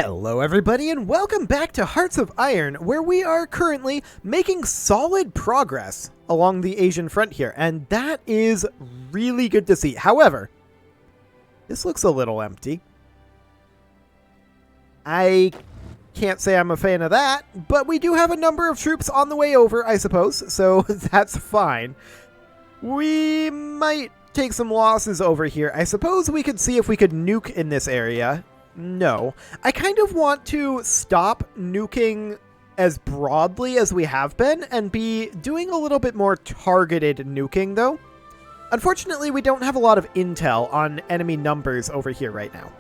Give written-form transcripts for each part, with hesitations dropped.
Hello everybody and welcome back to Hearts of Iron, where we are currently making solid progress along the Asian front here, and that is really good to see. However, this looks a little empty. I can't say I'm a fan of that, but we do have a number of troops on the way over, I suppose, so that's fine. We might take some losses over here. I suppose we could see if we could nuke in this area. No. I kind of want to stop nuking as broadly as we have been and be doing a little bit more targeted nuking, though. Unfortunately, we don't have a lot of intel on enemy numbers over here right now.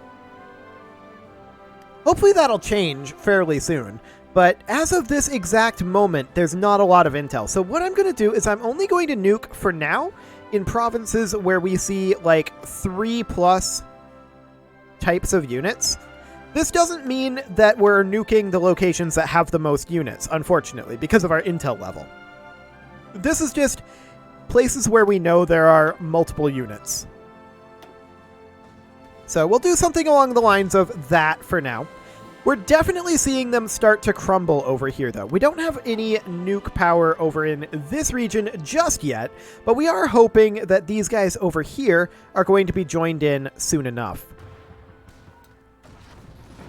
Hopefully that'll change fairly soon, but as of this exact moment, there's not a lot of intel. So what I'm going to do is I'm only going to nuke for now in provinces where we see like 3+ types of units. This doesn't mean that we're nuking the locations that have the most units, unfortunately, because of our intel level. This is just places where we know there are multiple units. So we'll do something along the lines of that for now. We're definitely seeing them start to crumble over here, though. We don't have any nuke power over in this region just yet, but we are hoping that these guys over here are going to be joined in soon enough.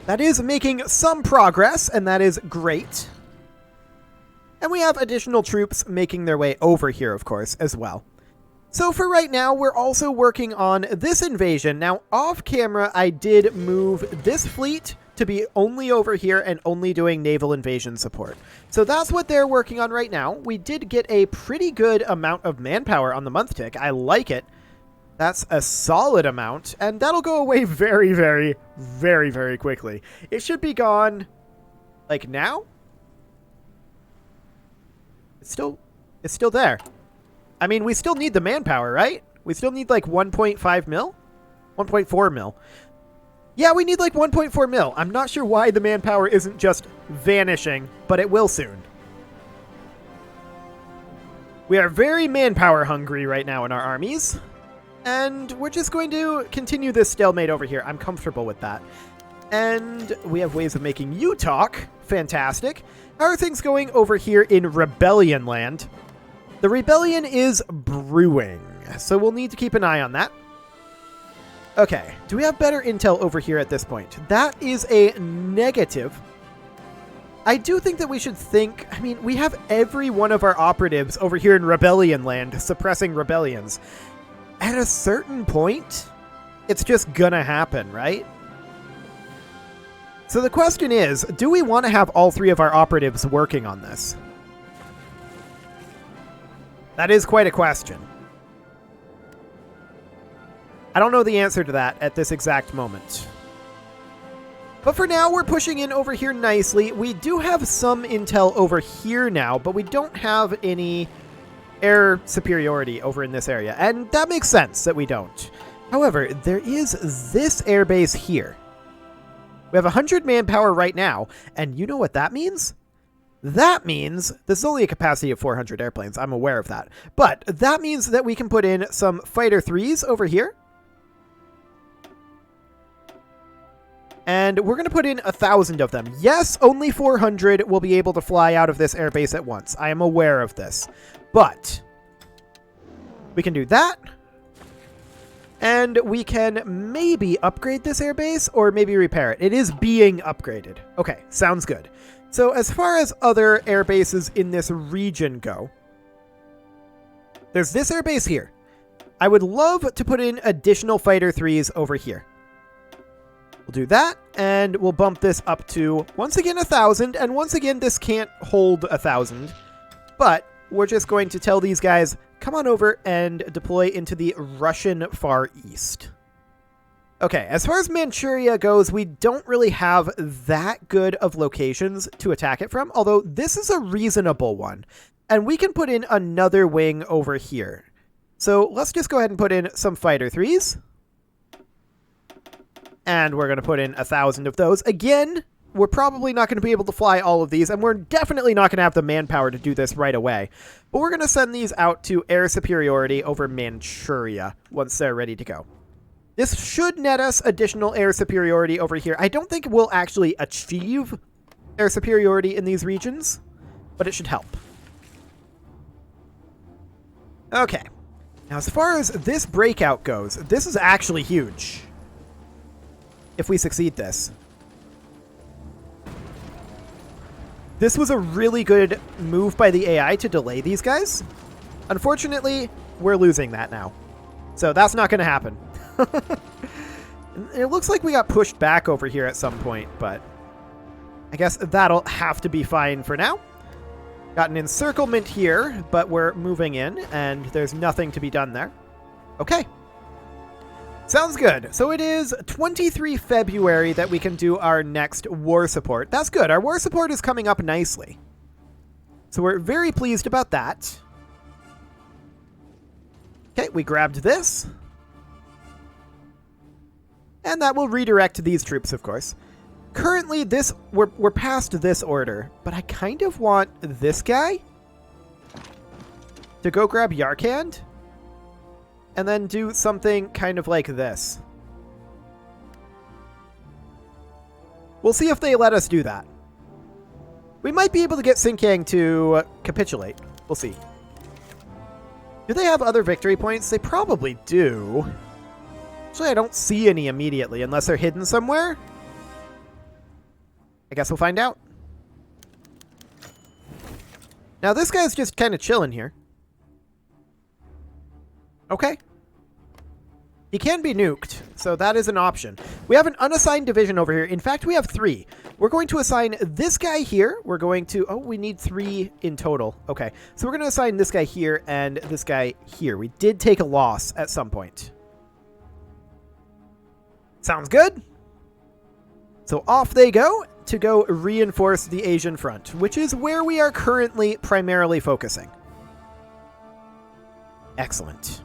That is making some progress, and that is great. And we have additional troops making their way over here, of course, as well. So for right now, we're also working on this invasion. Now, off camera, I did move this fleet to be only over here and only doing naval invasion support. So that's what they're working on right now. We did get a pretty good amount of manpower on the month tick. I like it. That's a solid amount, and that'll go away very, very, very, very quickly. It should be gone, like, now? It's still there. I mean, we still need the manpower, right? We still need, like, 1.5 mil? 1.4 mil. Yeah, we need, like, 1.4 mil. I'm not sure why the manpower isn't just vanishing, but it will soon. We are very manpower hungry right now in our armies. And we're just going to continue this stalemate over here. I'm comfortable with that. And we have ways of making you talk. Fantastic. How are things going over here in Rebellion Land? The rebellion is brewing, so we'll need to keep an eye on that. Okay, do we have better intel over here at this point? That is a negative. I do think that we should think, I mean, we have every one of our operatives over here in Rebellion Land suppressing rebellions. At a certain point, it's just gonna happen, right? So the question is, do we want to have all three of our operatives working on this? That is quite a question. I don't know the answer to that at this exact moment. But for now, we're pushing in over here nicely. We do have some intel over here now, but we don't have any air superiority over in this area, and that makes sense that we don't. However, there is this airbase here. We have 100 manpower right now, and you know what that means? That means this is only a capacity of 400 airplanes. I'm aware of that, but that means that we can put in some fighter 3s over here, and we're going to put in 1,000 of them. Yes, only 400 will be able to fly out of this airbase at once. I am aware of this. But we can do that, and we can maybe upgrade this airbase or maybe repair it. It is being upgraded. Okay, sounds good. So as far as other air bases in this region go, there's this airbase here. I would love to put in additional fighter 3s over here. We'll do that, and we'll bump this up to, once again, 1,000, and once again, this can't hold 1,000, but we're just going to tell these guys, come on over and deploy into the Russian Far East. Okay, as far as Manchuria goes, we don't really have that good of locations to attack it from, although this is a reasonable one. And we can put in another wing over here. So let's just go ahead and put in some fighter 3s. And we're going to put in 1,000 of those. Again, we're probably not going to be able to fly all of these, and we're definitely not going to have the manpower to do this right away. But we're going to send these out to air superiority over Manchuria once they're ready to go. This should net us additional air superiority over here. I don't think we'll actually achieve air superiority in these regions, but it should help. Okay. Now, as far as this breakout goes, this is actually huge. If we succeed this. This was a really good move by the AI to delay these guys. Unfortunately, we're losing that now. So that's not going to happen. It looks like we got pushed back over here at some point, but I guess that'll have to be fine for now. Got an encirclement here, but we're moving in, and there's nothing to be done there. Okay. Sounds good. So it is 23 February that we can do our next war support. That's good. Our war support is coming up nicely. So we're very pleased about that. Okay, we grabbed this. And that will redirect these troops, of course. Currently, we're past this order, but I kind of want this guy to go grab Yarkand and then do something kind of like this. We'll see if they let us do that. We might be able to get Xinjiang to capitulate. We'll see. Do they have other victory points? They probably do. Actually, I don't see any immediately unless they're hidden somewhere. I guess we'll find out. Now, this guy's just kind of chilling here. Okay. He can be nuked, so that is an option. We have an unassigned division over here. In fact, we have 3. We're going to assign this guy here. We're going to... Oh, we need 3 in total. Okay, so we're going to assign this guy here and this guy here. We did take a loss at some point. Sounds good. So off they go to go reinforce the Asian front, which is where we are currently primarily focusing. Excellent.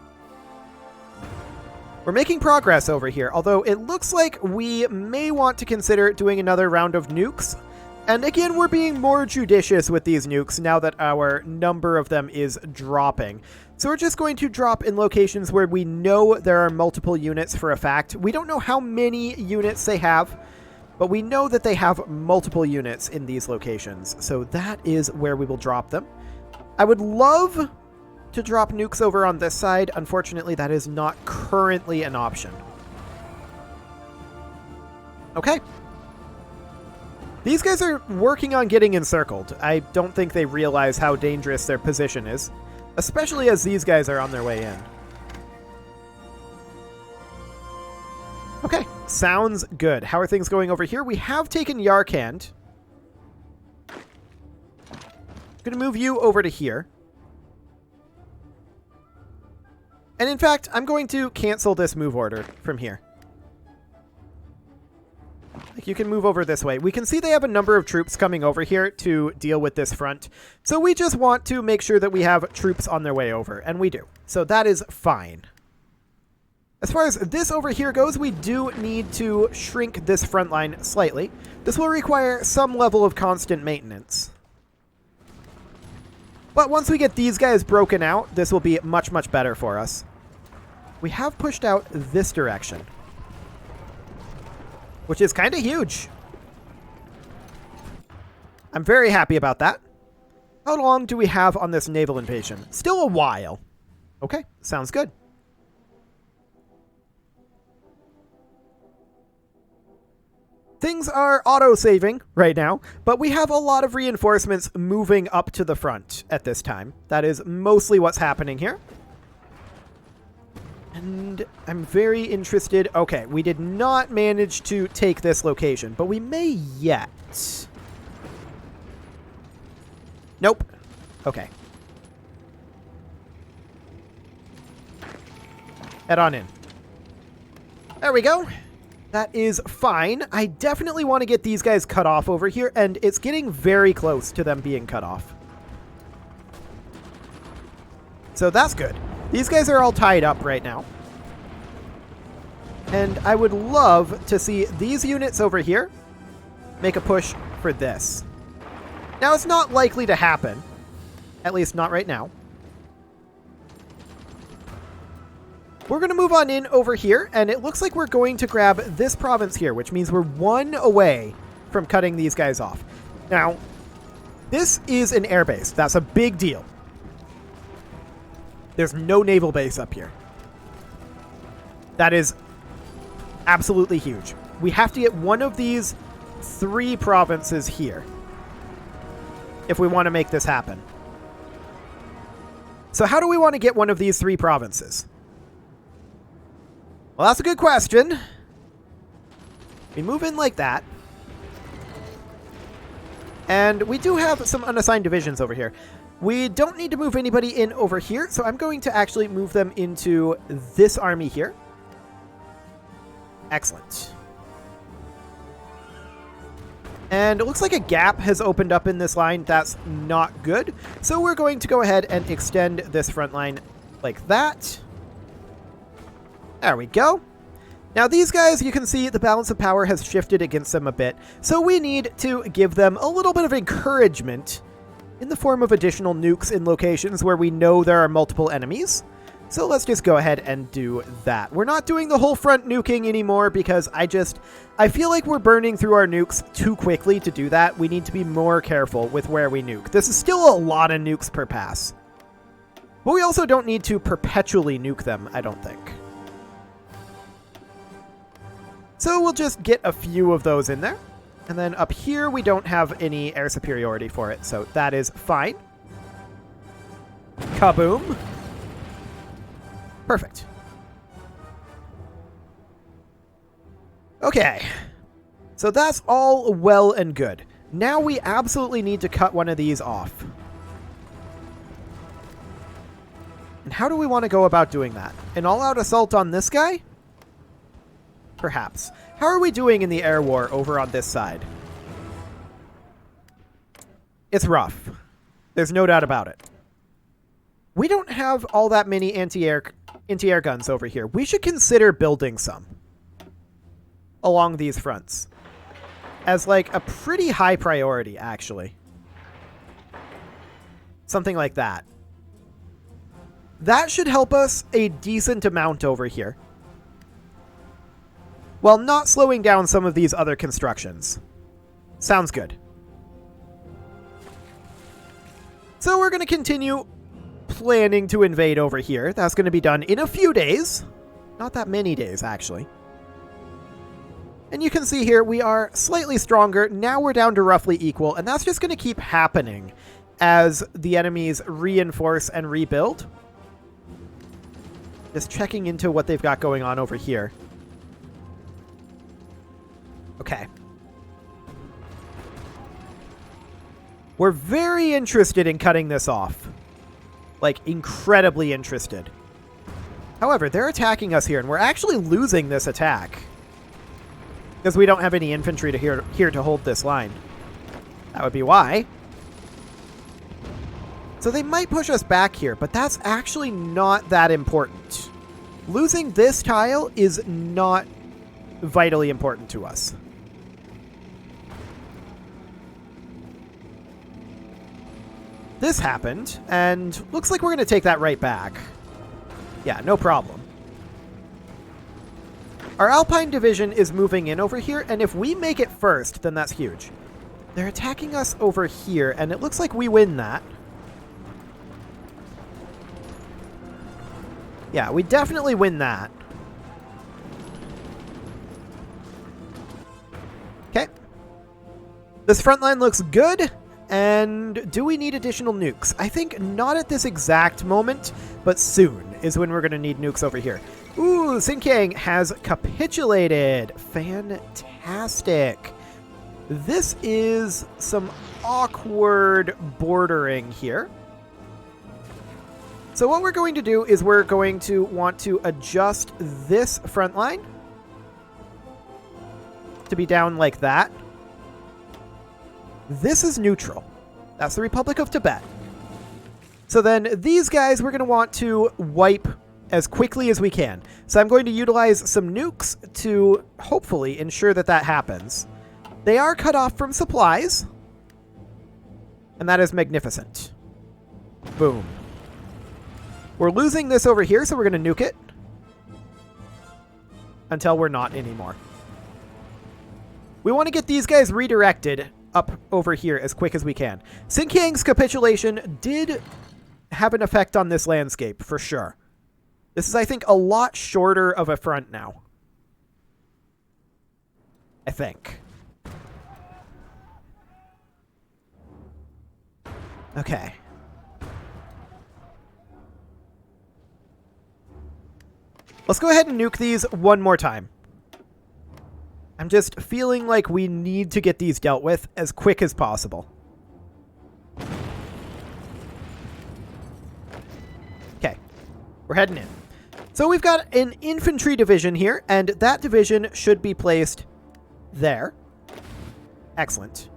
We're making progress over here, although it looks like we may want to consider doing another round of nukes. And again, we're being more judicious with these nukes now that our number of them is dropping. So we're just going to drop in locations where we know there are multiple units for a fact. We don't know how many units they have, but we know that they have multiple units in these locations. So that is where we will drop them. I would love to drop nukes over on this side. Unfortunately, that is not currently an option. Okay. These guys are working on getting encircled. I don't think they realize how dangerous their position is, especially as these guys are on their way in. Okay, sounds good. How are things going over here? We have taken Yarkand. Gonna move you over to here. And in fact, I'm going to cancel this move order from here. Like, you can move over this way. We can see they have a number of troops coming over here to deal with this front. So we just want to make sure that we have troops on their way over, and we do. So that is fine. As far as this over here goes, we do need to shrink this front line slightly. This will require some level of constant maintenance. But once we get these guys broken out, this will be much, much better for us. We have pushed out this direction, which is kind of huge. I'm very happy about that. How long do we have on this naval invasion? Still a while. Okay, sounds good. Things are auto-saving right now, but we have a lot of reinforcements moving up to the front at this time. That is mostly what's happening here. And I'm very interested. Okay, we did not manage to take this location, but we may yet. Nope. Okay. Head on in. There we go. That is fine. I definitely want to get these guys cut off over here, and it's getting very close to them being cut off. So that's good. These guys are all tied up right now. And I would love to see these units over here make a push for this. Now, it's not likely to happen. At least not right now. We're going to move on in over here, and it looks like we're going to grab this province here, which means we're 1 away from cutting these guys off. Now, this is an airbase. That's a big deal. There's no naval base up here. That is absolutely huge. We have to get one of these 3 provinces here if we want to make this happen. So how do we want to get one of these 3 provinces? Well, that's a good question. We move in like that. And we do have some unassigned divisions over here. We don't need to move anybody in over here, so I'm going to actually move them into this army here. Excellent. And it looks like a gap has opened up in this line. That's not good. So we're going to go ahead and extend this front line like that. There we go. Now these guys, you can see the balance of power has shifted against them a bit. So we need to give them a little bit of encouragement in the form of additional nukes in locations where we know there are multiple enemies. So let's just go ahead and do that. We're not doing the whole front nuking anymore because I feel like we're burning through our nukes too quickly to do that. We need to be more careful with where we nuke. This is still a lot of nukes per pass. But we also don't need to perpetually nuke them, I don't think. So we'll just get a few of those in there. And then up here, we don't have any air superiority for it, so that is fine. Kaboom. Perfect. Okay. So that's all well and good. Now we absolutely need to cut one of these off. And how do we want to go about doing that? An all-out assault on this guy? Perhaps. How are we doing in the air war over on this side? It's rough. There's no doubt about it. We don't have all that many anti-air guns over here. We should consider building some along these fronts as like a pretty high priority, actually. Something like that. That should help us a decent amount over here, while not slowing down some of these other constructions. Sounds good. So we're going to continue planning to invade over here. That's going to be done in a few days. Not that many days, actually. And you can see here we are slightly stronger. Now we're down to roughly equal, and that's just going to keep happening as the enemies reinforce and rebuild. Just checking into what they've got going on over here. Okay. We're very interested in cutting this off. Like, incredibly interested. However, they're attacking us here, and we're actually losing this attack. Because we don't have any infantry here to hold this line. That would be why. So they might push us back here, but that's actually not that important. Losing this tile is not vitally important to us. This happened, and looks like we're going to take that right back. Yeah, no problem. Our Alpine division is moving in over here, and if we make it first, then that's huge. They're attacking us over here, and it looks like we win that. Yeah, we definitely win that. Okay. This front line looks good. And do we need additional nukes? I think not at this exact moment, but soon is when we're going to need nukes over here. Ooh, Xinjiang has capitulated. Fantastic. This is some awkward bordering here. So what we're going to do is we're going to want to adjust this front line to be down like that. This is neutral. That's the Republic of Tibet. So then these guys we're going to want to wipe as quickly as we can. So I'm going to utilize some nukes to hopefully ensure that that happens. They are cut off from supplies. And that is magnificent. Boom. We're losing this over here, so we're going to nuke it. until we're not anymore. We want to get these guys redirected up over here as quick as we can. Xinjiang's capitulation did have an effect on this landscape, for sure. This is, I think, a lot shorter of a front now. I think. Okay. Let's go ahead and nuke these one more time. I'm just feeling like we need to get these dealt with as quick as possible. Okay. We're heading in. So we've got an infantry division here, and that division should be placed there. Excellent.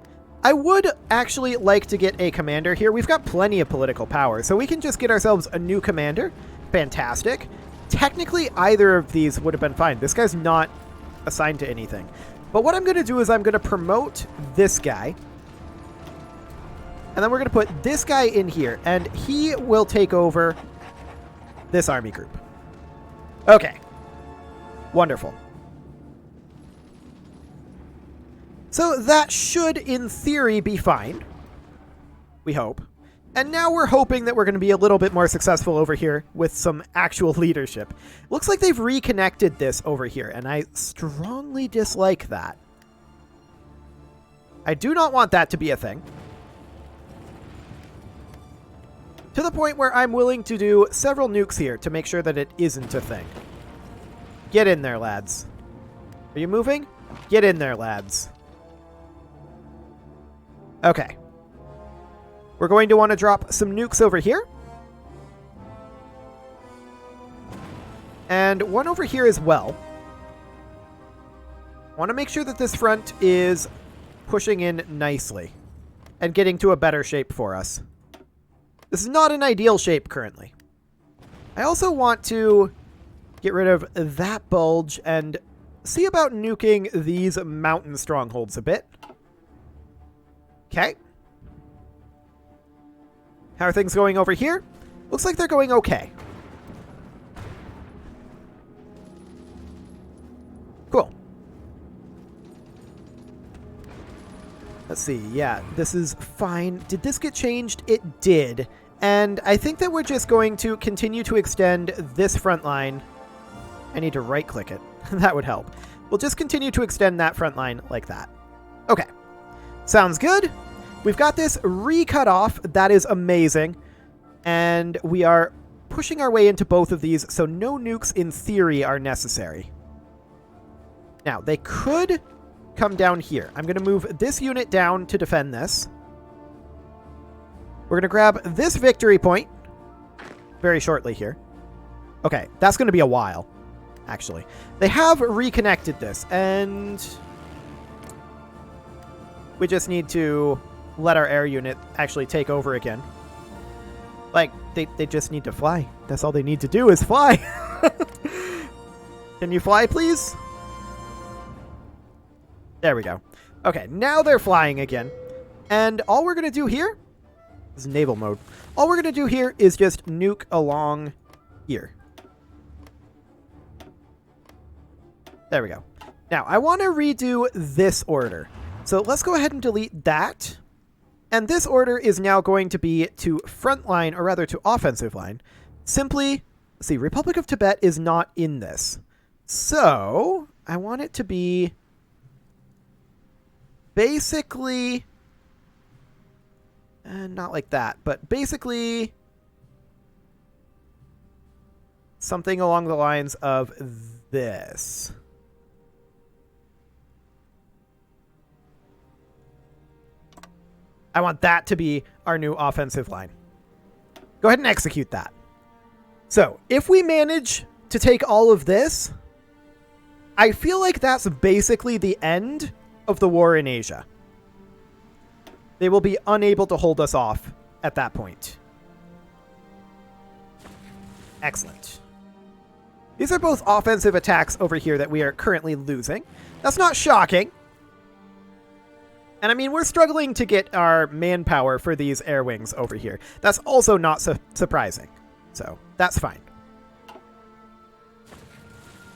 I would actually like to get a commander here. We've got plenty of political power, so we can just get ourselves a new commander. Fantastic. Technically, either of these would have been fine. This guy's not assigned to anything. But what I'm going to do is I'm going to promote this guy. And then we're going to put this guy in here, and he will take over this army group. Okay. Wonderful. So that should, in theory, be fine. We hope. And now we're hoping that we're going to be a little bit more successful over here with some actual leadership. Looks like they've reconnected this over here, and I strongly dislike that. I do not want that to be a thing. To the point where I'm willing to do several nukes here to make sure that it isn't a thing. Get in there, lads. Are you moving? Get in there, lads. Okay. We're going to want to drop some nukes over here. And one over here as well. I want to make sure that this front is pushing in nicely and getting to a better shape for us. This is not an ideal shape currently. I also want to get rid of that bulge and see about nuking these mountain strongholds a bit. Okay. How are things going over here? Looks like they're going okay. Cool. Let's see. Yeah, this is fine. Did this get changed? It did. And I think that we're just going to continue to extend this front line. I need to right-click it. That would help. We'll just continue to extend that front line like that. Okay. Sounds good. We've got this recut off. That is amazing. And we are pushing our way into both of these, so no nukes in theory are necessary. Now, they could come down here. I'm going to move this unit down to defend this. We're going to grab this victory point very shortly here. Okay, that's going to be a while, actually. They have reconnected this, and we just need to let our air unit actually take over again. Like, they just need to fly. That's all they need to do is fly. Can you fly, please? There we go. Okay, now they're flying again. And all we're going to do here is naval mode. All we're going to do here is just nuke along here. There we go. Now, I want to redo this order. So let's go ahead and delete that. And this order is now going to be to front line, or rather to offensive line. Simply, let's see, Republic of Tibet is not in this. So, I want it to be basically, not like that, but basically something along the lines of this. I want that to be our new offensive line. Go ahead and execute that. So, if we manage to take all of this, I feel like that's basically the end of the war in Asia. They will be unable to hold us off at that point. Excellent. These are both offensive attacks over here that we are currently losing. That's not shocking. And I mean, we're struggling to get our manpower for these air wings over here. That's also not surprising. So, that's fine.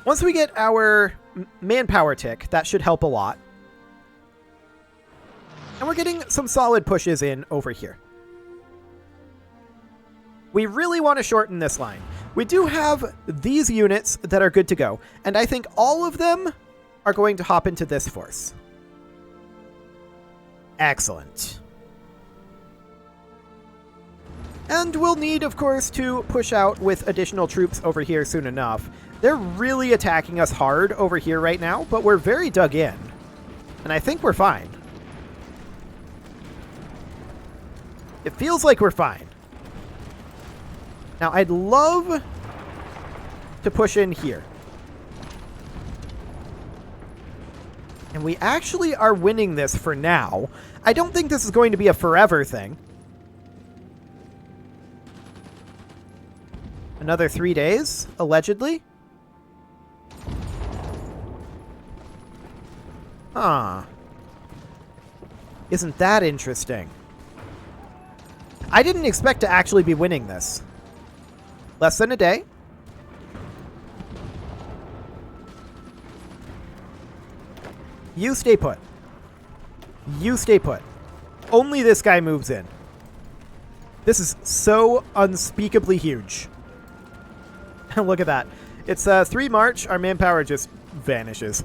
Once we get our manpower tick, that should help a lot. And we're getting some solid pushes in over here. We really want to shorten this line. We do have these units that are good to go, and I think all of them are going to hop into this force. Excellent. And we'll need, of course, to push out with additional troops over here soon enough. They're really attacking us hard over here right now, but we're very dug in. And I think we're fine. It feels like we're fine. Now, I'd love to push in here. And we actually are winning this for now. I don't think this is going to be a forever thing. Another 3 days, allegedly. Huh. Isn't that interesting? I didn't expect to actually be winning this. Less than a day. You stay put. You stay put. Only this guy moves in. This is so unspeakably huge. Look at that. It's 3 March. Our manpower just vanishes.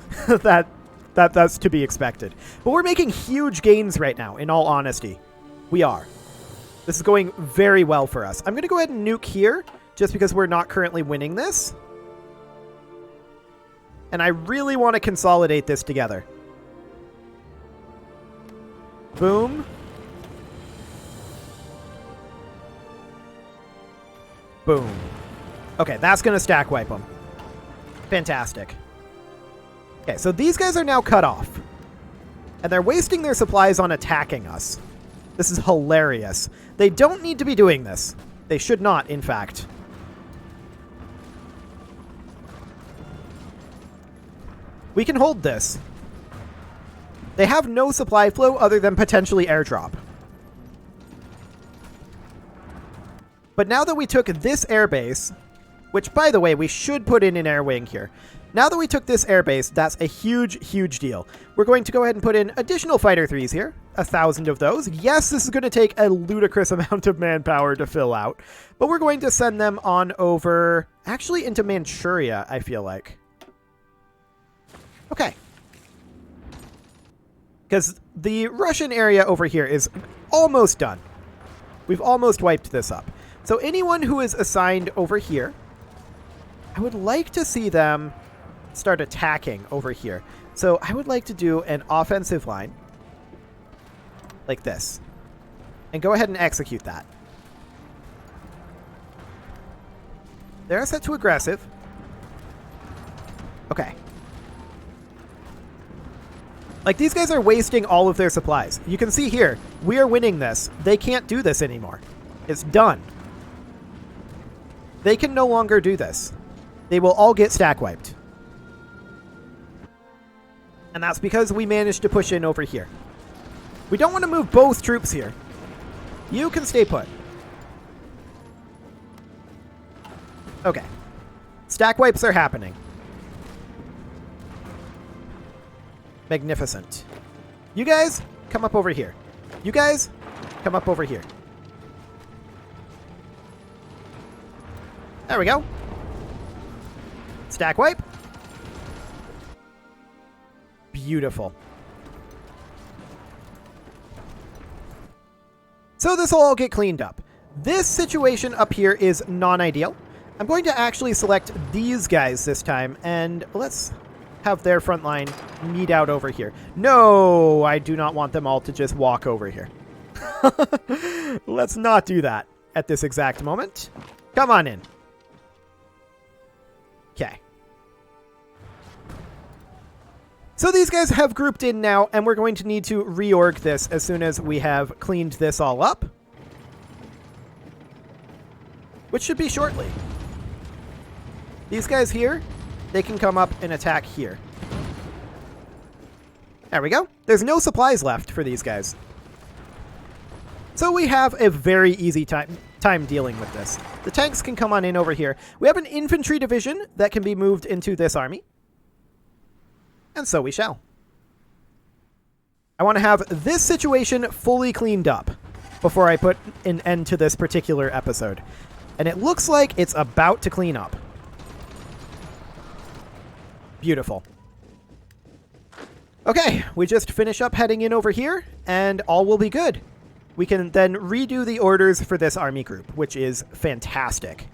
That's to be expected. But we're making huge gains right now, in all honesty. We are. This is going very well for us. I'm going to go ahead and nuke here, just because we're not currently winning this. And I really want to consolidate this together. Boom. Boom. Okay, that's going to stack wipe them. Fantastic. Okay, so these guys are now cut off. And they're wasting their supplies on attacking us. This is hilarious. They don't need to be doing this. They should not, in fact. We can hold this. They have no supply flow other than potentially airdrop. But now that we took this airbase, which, by the way, we should put in an air wing here. Now that we took this airbase, that's a huge, huge deal. We're going to go ahead and put in additional Fighter 3s here. 1,000 of those. Yes, this is going to take a ludicrous amount of manpower to fill out. But we're going to send them on over, actually into Manchuria, I feel like. Okay. Because the Russian area over here is almost done. We've almost wiped this up. So anyone who is assigned over here, I would like to see them start attacking over here. So I would like to do an offensive line like this and go ahead and execute that. They're set to aggressive. Okay. Like, these guys are wasting all of their supplies. You can see here, we are winning this. They can't do this anymore. It's done. They can no longer do this. They will all get stack wiped. And that's because we managed to push in over here. We don't want to move both troops here. You can stay put. Okay. Stack wipes are happening. Magnificent. You guys, come up over here. You guys, come up over here. There we go. Stack wipe. Beautiful. So this will all get cleaned up. This situation up here is non-ideal. I'm going to actually select these guys this time, and let's have their front line meet out over here. No, I do not want them all to just walk over here. Let's not do that at this exact moment. Come on in. Okay. So these guys have grouped in now, and we're going to need to reorg this as soon as we have cleaned this all up. Which should be shortly. These guys here, they can come up and attack here. There we go. There's no supplies left for these guys. So we have a very easy time. time dealing with this. The tanks can come on in over here. We have an infantry division that can be moved into this army. And so we shall. I want to have this situation fully cleaned up before I put an end to this particular episode. And it looks like it's about to clean up. Beautiful. Okay, we just finish up heading in over here, and all will be good. We can then redo the orders for this army group, which is fantastic.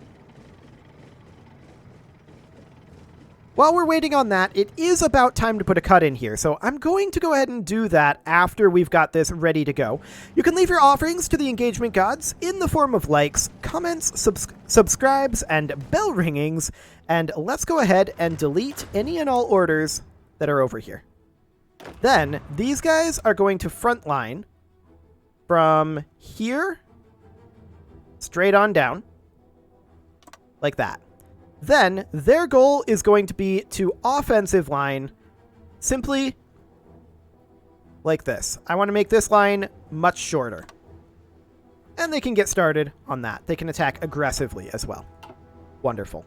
While we're waiting on that, it is about time to put a cut in here, so I'm going to go ahead and do that after we've got this ready to go. You can leave your offerings to the engagement gods in the form of likes, comments, subscribes, and bell ringings, and let's go ahead and delete any and all orders that are over here. Then, these guys are going to frontline from here straight on down, like that. Then, their goal is going to be to offensive line simply like this. I want to make this line much shorter. And they can get started on that. They can attack aggressively as well. Wonderful.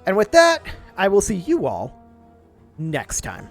And with that, I will see you all next time.